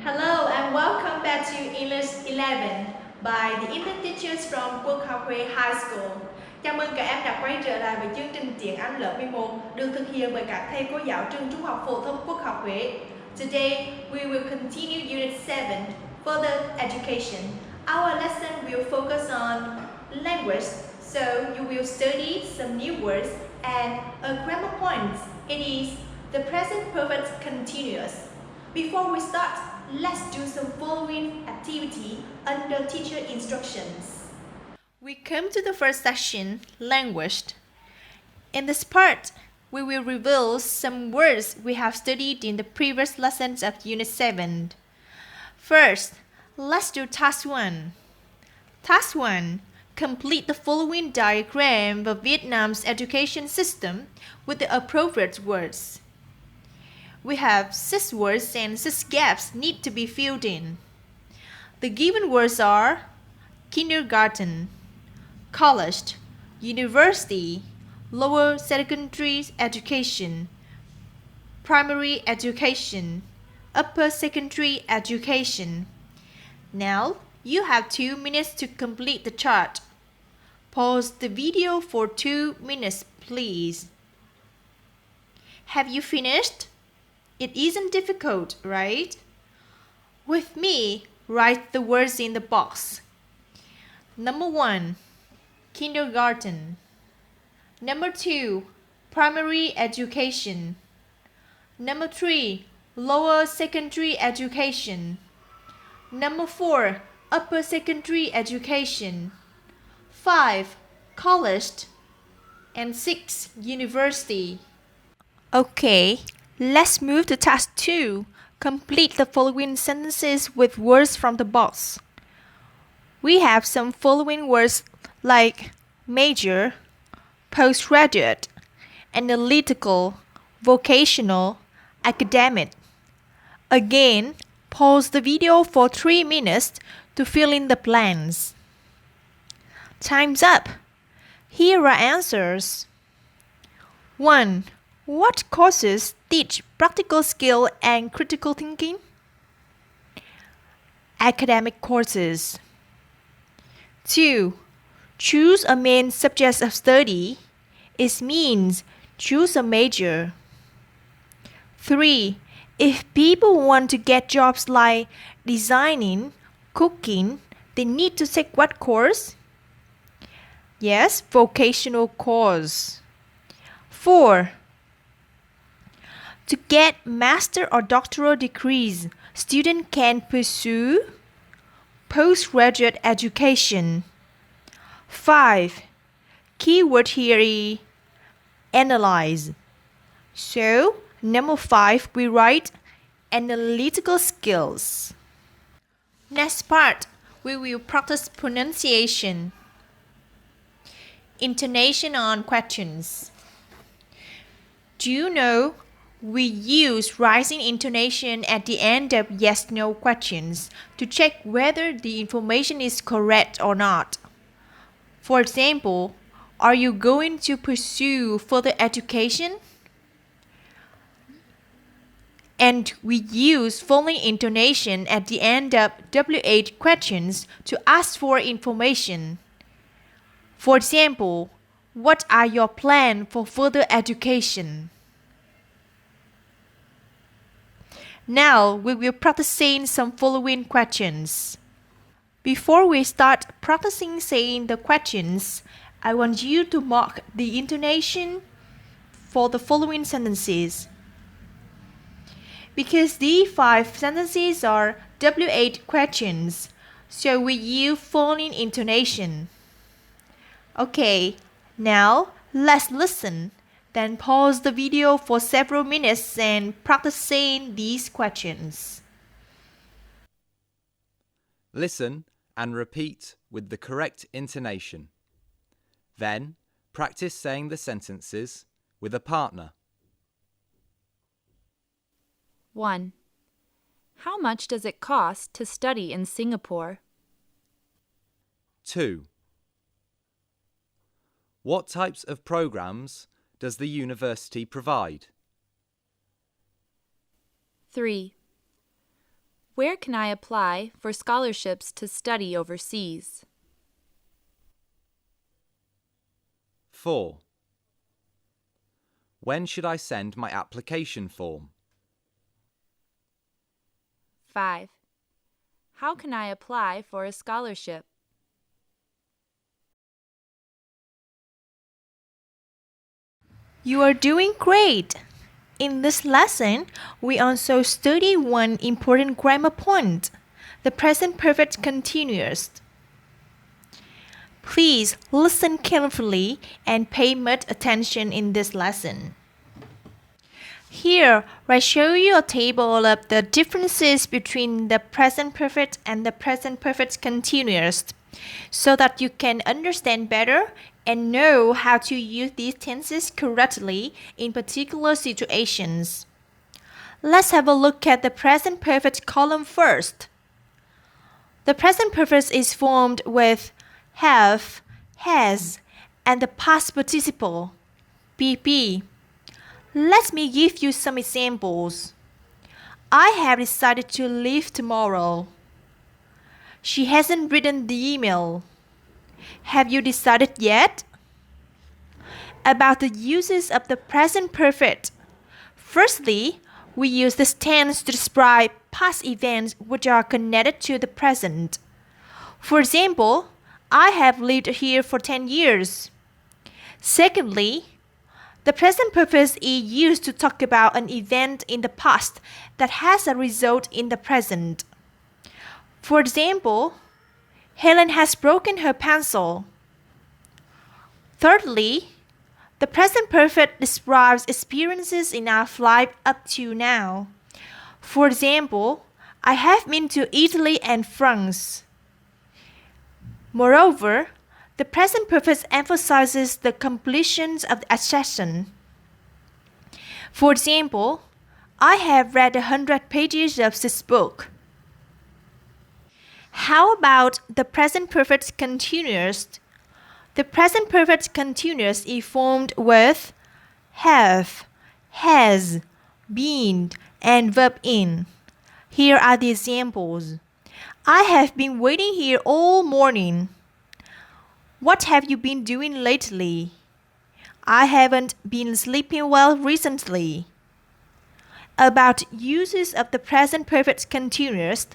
Hello and welcome back to English 11 by the English teachers from Quốc High School. Chào mừng các em đã quay trở lại với chương trình tiếng Anh lớp 11 được thực hiện bởi các thầy cô giáo trường Trung học phổ thông Quốc học Huế. Today we will continue Unit 7, Further Education. Our lesson will focus on language, so you will study some new words and a grammar point. It is the present perfect continuous. Before we start, let's do some following activity under teacher instructions. We come to the first section, language. In this part, we will reveal some words we have studied in the previous lessons of Unit 7. First, let's do Task 1. Task 1. Complete the following diagram of Vietnam's education system with the appropriate words. We have 6 words and 6 gaps need to be filled in. The given words are kindergarten, college, university, lower secondary education, primary education, upper secondary education. Now, you have 2 minutes to complete the chart. Pause the video for 2 minutes, please. Have you finished? It isn't difficult, right? With me, write the words in the box. Number 1, kindergarten. Number 2, primary education. Number 3, lower secondary education. Number 4, upper secondary education. 5, college. And 6, university. Okay. Let's move to task 2. Complete the following sentences with words from the box. We have some following words like major, postgraduate, analytical, vocational, academic. Again, pause the video for 3 minutes to fill in the blanks. Time's up. Here are answers. 1. What courses teach practical skill and critical thinking? Academic courses. 2. Choose a main subject of study. It means choose a major. 3. If people want to get jobs like designing, cooking, they need to take what course? Yes, vocational course. 4. To get master or doctoral degrees, students can pursue postgraduate education. 5. Keyword here is analyze. So, number 5, we write analytical skills. Next part, we will practice pronunciation. Intonation on questions. Do you know we use rising intonation at the end of yes/no questions to check whether the information is correct or not. For example, are you going to pursue further education? And we use following intonation at the end of WH questions to ask for information. For example, what are your plans for further education? Now, we will practice saying some following questions. Before we start practicing saying the questions, I want you to mark the intonation for the following sentences. Because these 5 sentences are WH questions, so we use following intonation. Okay, now let's listen. Then pause the video for several minutes and practice saying these questions. Listen and repeat with the correct intonation. Then, practice saying the sentences with a partner. 1. How much does it cost to study in Singapore? 2. What types of programs does the university provide? 3. Where can I apply for scholarships to study overseas? 4. When should I send my application form? 5. How can I apply for a scholarship? You are doing great! In this lesson, we also study one important grammar point, the present perfect continuous. Please listen carefully and pay much attention in this lesson. Here, I show you a table of the differences between the present perfect and the present perfect continuous, so that you can understand better and know how to use these tenses correctly in particular situations. Let's have a look at the present perfect column first. The present perfect is formed with have, has, and the past participle, PP. Let me give you some examples. I have decided to leave tomorrow. She hasn't written the email. Have you decided yet? About the uses of the present perfect. Firstly, we use this tense to describe past events which are connected to the present. For example, I have lived here for 10 years. Secondly, the present perfect is used to talk about an event in the past that has a result in the present. For example, Helen has broken her pencil. Thirdly, the present perfect describes experiences in our life up to now. For example, I have been to Italy and France. Moreover, the present perfect emphasizes the completion of the action. For example, I have read 100 pages of this book. How about the present perfect continuous? The present perfect continuous is formed with have, has, been, and verb in. Here are the examples. I have been waiting here all morning. What have you been doing lately? I haven't been sleeping well recently. About uses of the present perfect continuous.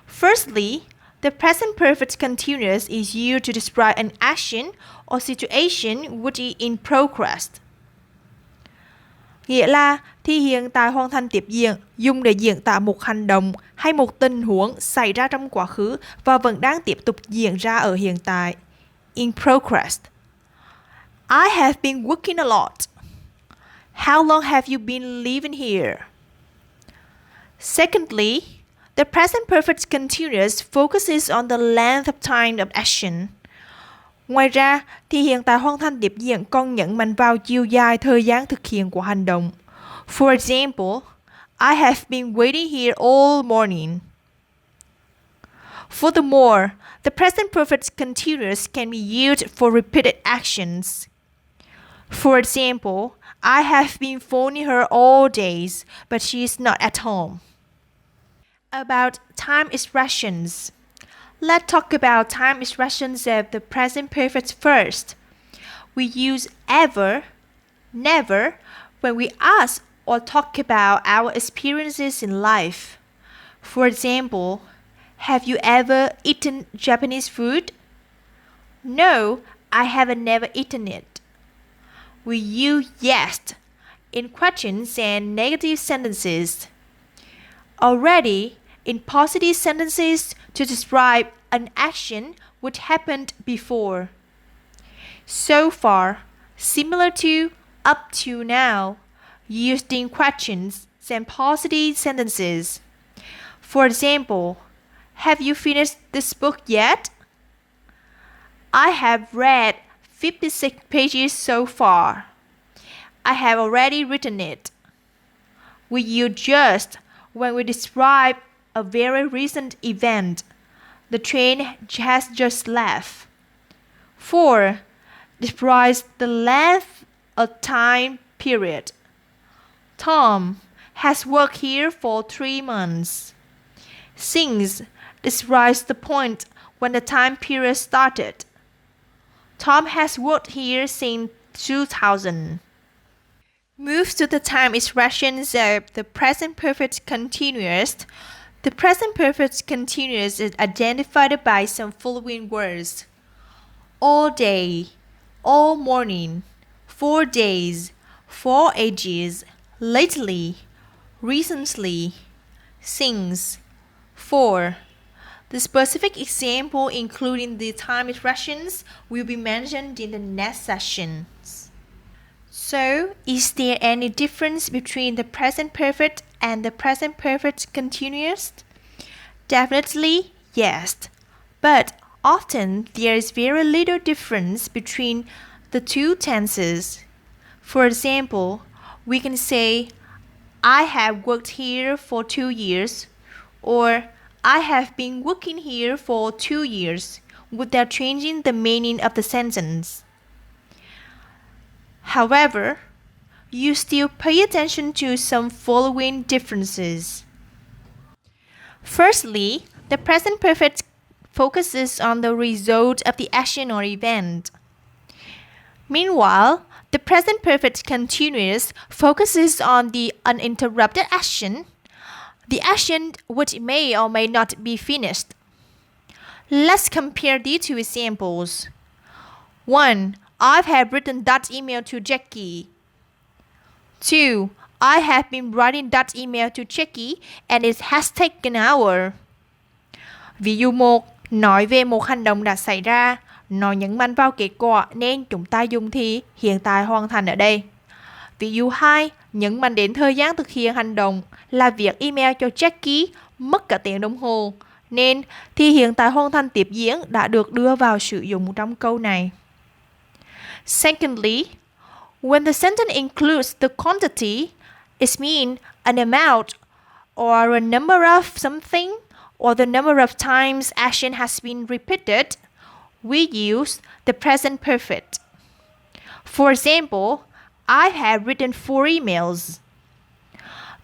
Firstly, the present perfect continuous is used to describe an action or situation which is in progress. Nghĩa là thì hiện tại hoàn thành tiếp diễn, dùng để diễn tả một hành động hay một tình huống xảy ra trong quá khứ và vẫn đang tiếp tục diễn ra ở hiện tại. In progress. I have been working a lot. How long have you been living here? Secondly, the present perfect continuous focuses on the length of time of action. Ngoài ra, thì hiện tại hoàn thành tiếp diễn còn nhấn mạnh vào chiều dài thời gian thực hiện của hành động. For example, I have been waiting here all morning. Furthermore, the present perfect continuous can be used for repeated actions. For example, I have been phoning her all days, but she is not at home. About time expressions. Let's talk about time expressions of the present perfect first. We use ever, never when we ask or talk about our experiences in life. For example, have you ever eaten Japanese food? No, I haven't never eaten it. We use yes in questions and negative sentences. Already, in positive sentences to describe an action which happened before. So far, similar to up to now, used in questions and positive sentences. For example, have you finished this book yet? I have read 56 pages so far. I have already written it. We use just when we describe a very recent event. The train has just left. 4. Describes the length of time period. Tom has worked here for 3 months. Since describes the point when the time period started. Tom has worked here since 2000. Moves to the time expressions of the present perfect continuous. The present perfect continuous is identified by some following words: all day, all morning, 4 days, 4 ages, lately, recently, since, for. The specific example, including the time expressions, will be mentioned in the next sessions. So, is there any difference between the present perfect and the present perfect continuous? Definitely, yes. But often there is very little difference between the two tenses. For example, we can say, I have worked here for 2 years, or I have been working here for 2 years, without changing the meaning of the sentence. However, you still pay attention to some following differences. Firstly, the present perfect focuses on the result of the action or event. Meanwhile, the present perfect continuous focuses on the uninterrupted action, the action which may or may not be finished. Let's compare these two examples. 1. I have written that email to Jackie. 2. I have been writing that email to Jackie and it has taken an hour. Ví dụ 1. Nói về một hành động đã xảy ra, nó nhấn mạnh vào kết quả nên chúng ta dùng thì hiện tại hoàn thành ở đây. Ví dụ 2. Nhấn mạnh đến thời gian thực hiện hành động là viết email cho Jackie mất cả tiếng đồng hồ, nên thì hiện tại hoàn thành tiếp diễn đã được đưa vào sử dụng trong câu này. Secondly, when the sentence includes the quantity, it means an amount or a number of something or the number of times action has been repeated, we use the present perfect. For example, I have written 4 emails.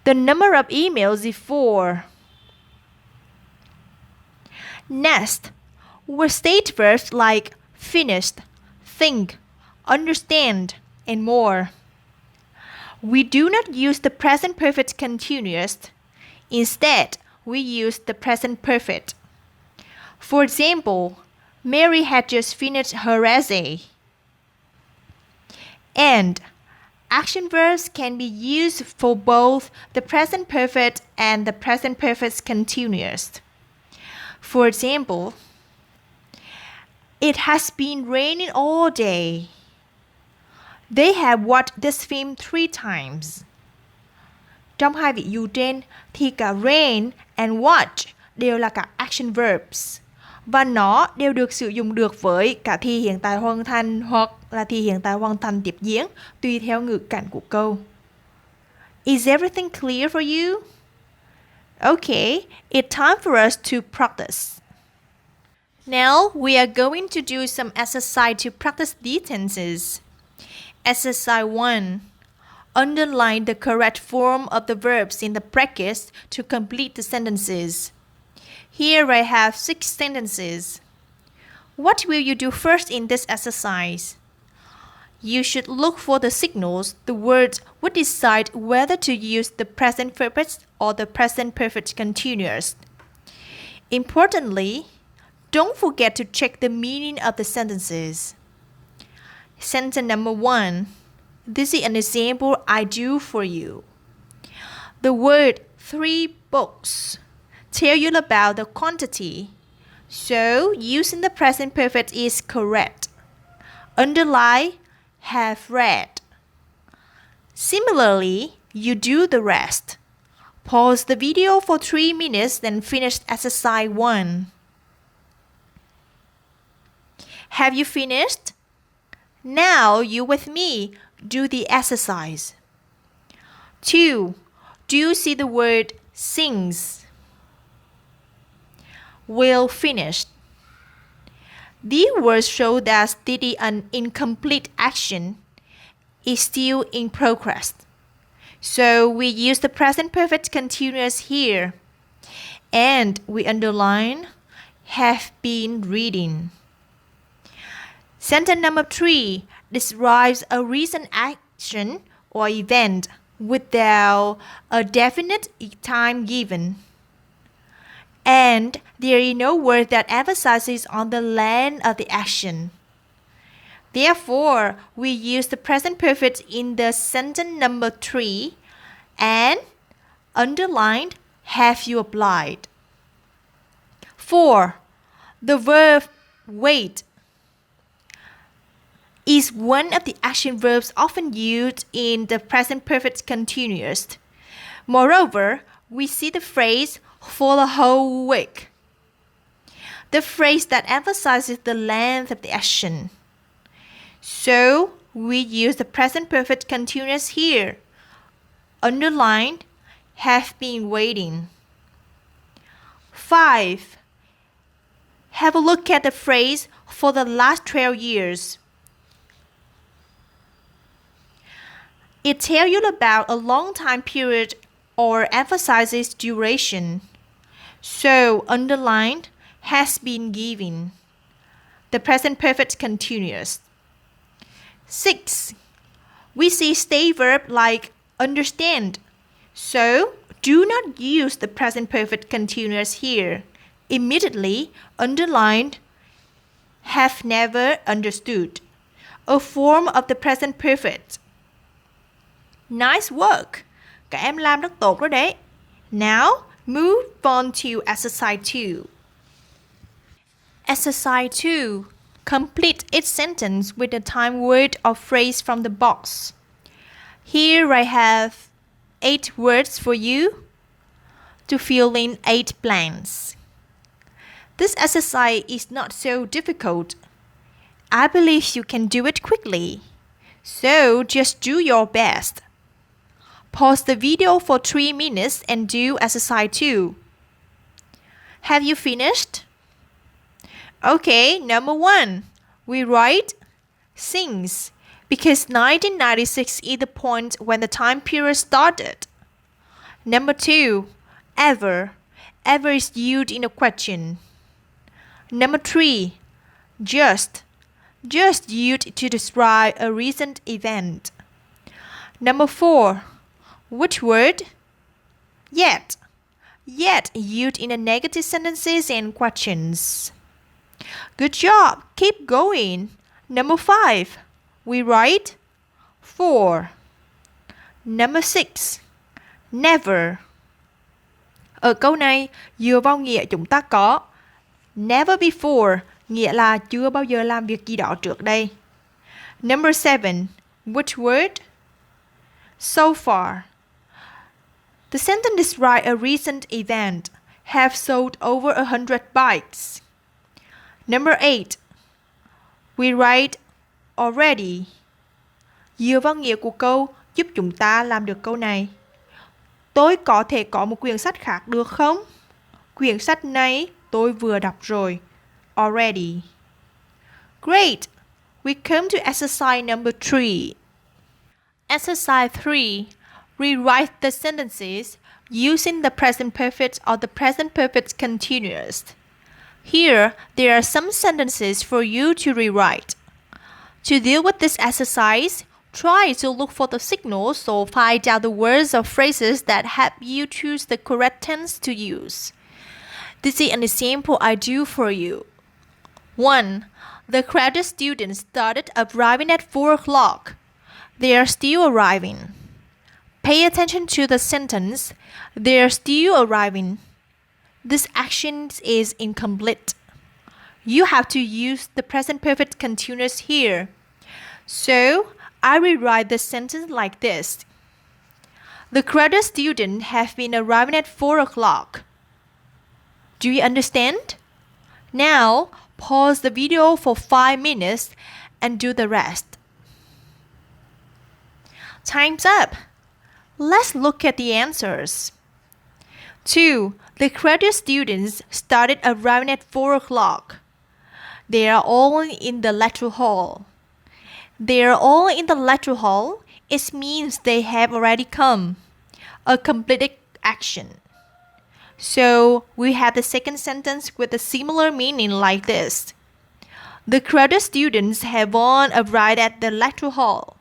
The number of emails is 4. Next, we state verbs like finished, think, understand, and more. We do not use the present perfect continuous. Instead, we use the present perfect. For example, Mary had just finished her essay. And action verbs can be used for both the present perfect and the present perfect continuous. For example, it has been raining all day. They have watched this film 3 times. Trong hai ví dụ trên thì cả rain and watch đều là các action verbs và nó đều được sử dụng được với cả thì hiện tại hoàn thành hoặc là thì hiện tại hoàn thành tiếp diễn tùy theo ngữ cảnh của câu. Is everything clear for you? Okay, it's time for us to practice. Now we are going to do some exercise to practice these tenses. Exercise 1. Underline the correct form of the verbs in the brackets to complete the sentences. Here I have 6 sentences. What will you do first in this exercise? You should look for the signals, the words would decide whether to use the present perfect or the present perfect continuous. Importantly, don't forget to check the meaning of the sentences. Sentence number 1. This is an example I do for you. The word 3 books tell you about the quantity, so using the present perfect is correct. Underline have read. Similarly, you do the rest. Pause the video for 3 minutes, then finish exercise 1. Have you finished? Now you with me do the exercise. 2. Do you see the word sings? Will finished. These words show that an incomplete action is still in progress. So we use the present perfect continuous here. and we underline have been reading. Sentence number 3 describes a recent action or event without a definite time given. And there is no word that emphasizes on the length of the action. Therefore, we use the present perfect in the sentence number 3 and underlined have you applied. 4. The verb wait is one of the action verbs often used in the present perfect continuous. Moreover, we see the phrase for the whole week, the phrase that emphasizes the length of the action. So, we use the present perfect continuous here. Underlined, have been waiting. 5. Have a look at the phrase for the last 12 years. It tells you about a long time period or emphasizes duration. So, underlined, has been given. The present perfect continuous. 6. We see stay verb like understand. So, do not use the present perfect continuous here. Immediately underline have never understood, a form of the present perfect. Nice work! Các em làm rất tốt rồi đấy. Now, move on to exercise 2. Exercise 2. Complete each sentence with a time word or phrase from the box. Here I have 8 words for you to fill in 8 blanks. This exercise is not so difficult. I believe you can do it quickly. So just do your best. Pause the video for 3 minutes and do exercise 2. Have you finished? Okay, number 1. We write since because 1996 is the point when the time period started. Number 2. Ever. Ever is used in a question. Number 3. Just. Just used to describe a recent event. Number 4. Which word? Yet. Yet used in the negative sentences and questions. Good job. Keep going. Number 5. We write for. Number 6. Never. Ở câu này, dựa vào nghĩa chúng ta có never before, nghĩa là chưa bao giờ làm việc gì đó trước đây. Number 7. Which word? So far. The sentence describes a recent event. Have sold over 100 bikes. Number 8. We write already. Dựa vào nghĩa của câu giúp chúng ta làm được câu này. Tôi có thể có một quyển sách khác được không? Quyển sách này tôi vừa đọc rồi. Already. Great! We come to exercise number 3. Exercise 3. Rewrite the sentences using the present perfect or the present perfect continuous. Here, there are some sentences for you to rewrite. To deal with this exercise, try to look for the signals or find out the words or phrases that help you choose the correct tense to use. This is an example I do for you. 1. The crowded students started arriving at 4 o'clock. They are still arriving. Pay attention to the sentence, they are still arriving. This action is incomplete. You have to use the present perfect continuous here. So, I rewrite the sentence like this. The crowded students have been arriving at 4 o'clock. Do you understand? Now, pause the video for 5 minutes and do the rest. Time's up. Let's look at the answers. 2. The crowded students started arriving at 4 o'clock. They are all in the lecture hall. They are all in the lecture hall. It means they have already come. A completed action. So we have the second sentence with a similar meaning like this. The crowded students have on a ride at the lecture hall.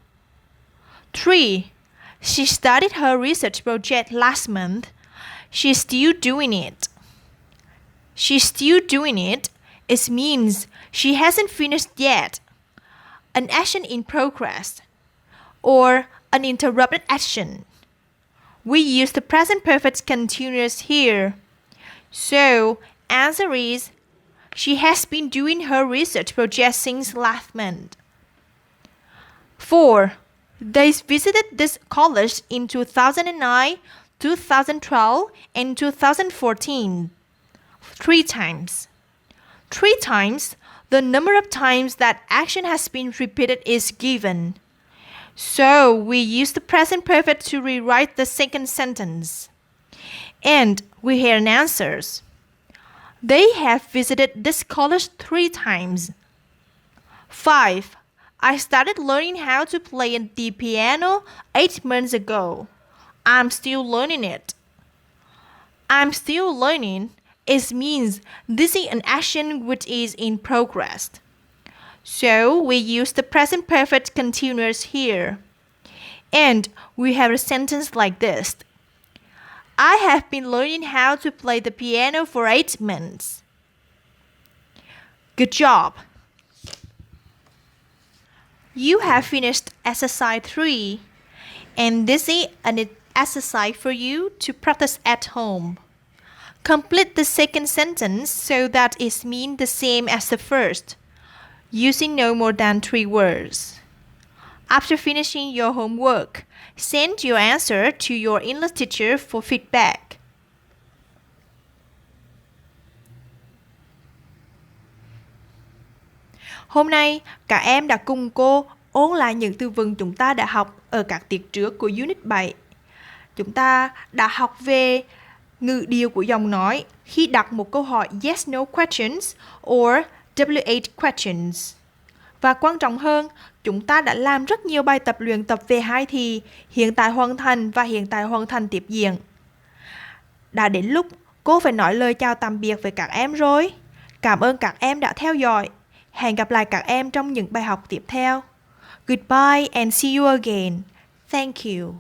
3. She started her research project last month. She's still doing it. She's still doing it. It means she hasn't finished yet. An action in progress or uninterrupted action. We use the present perfect continuous here. So, answer is, she has been doing her research project since last month. 4. They visited this college in 2009, 2012, and 2014. 3 times. 3 times, the number of times that action has been repeated is given. So, we use the present perfect to rewrite the second sentence. And we hear an answers. They have visited this college 3 times. 5. I started learning how to play the piano 8 months ago. I'm still learning it. I'm still learning. It means this is an action which is in progress. So we use the present perfect continuous here. And we have a sentence like this. I have been learning how to play the piano for 8 months. Good job. You have finished exercise 3. And this is an exercise for you to practice at home. Complete the second sentence so that it means the same as the first, using no more than 3 words. After finishing your homework, send your answer to your English teacher for feedback. Hôm nay, cả em đã cùng cô ôn lại những từ vựng chúng ta đã học ở các tiết trước của Unit 7. Chúng ta đã học về ngữ điệu của giọng nói khi đặt một câu hỏi yes-no questions or W8 questions. Và quan trọng hơn, chúng ta đã làm rất nhiều bài tập luyện tập về hai thì hiện tại hoàn thành và hiện tại hoàn thành tiếp diễn. Đã đến lúc cô phải nói lời chào tạm biệt với các em rồi. Cảm ơn các em đã theo dõi. Hẹn gặp lại các em trong những bài học tiếp theo. Goodbye and see you again. Thank you.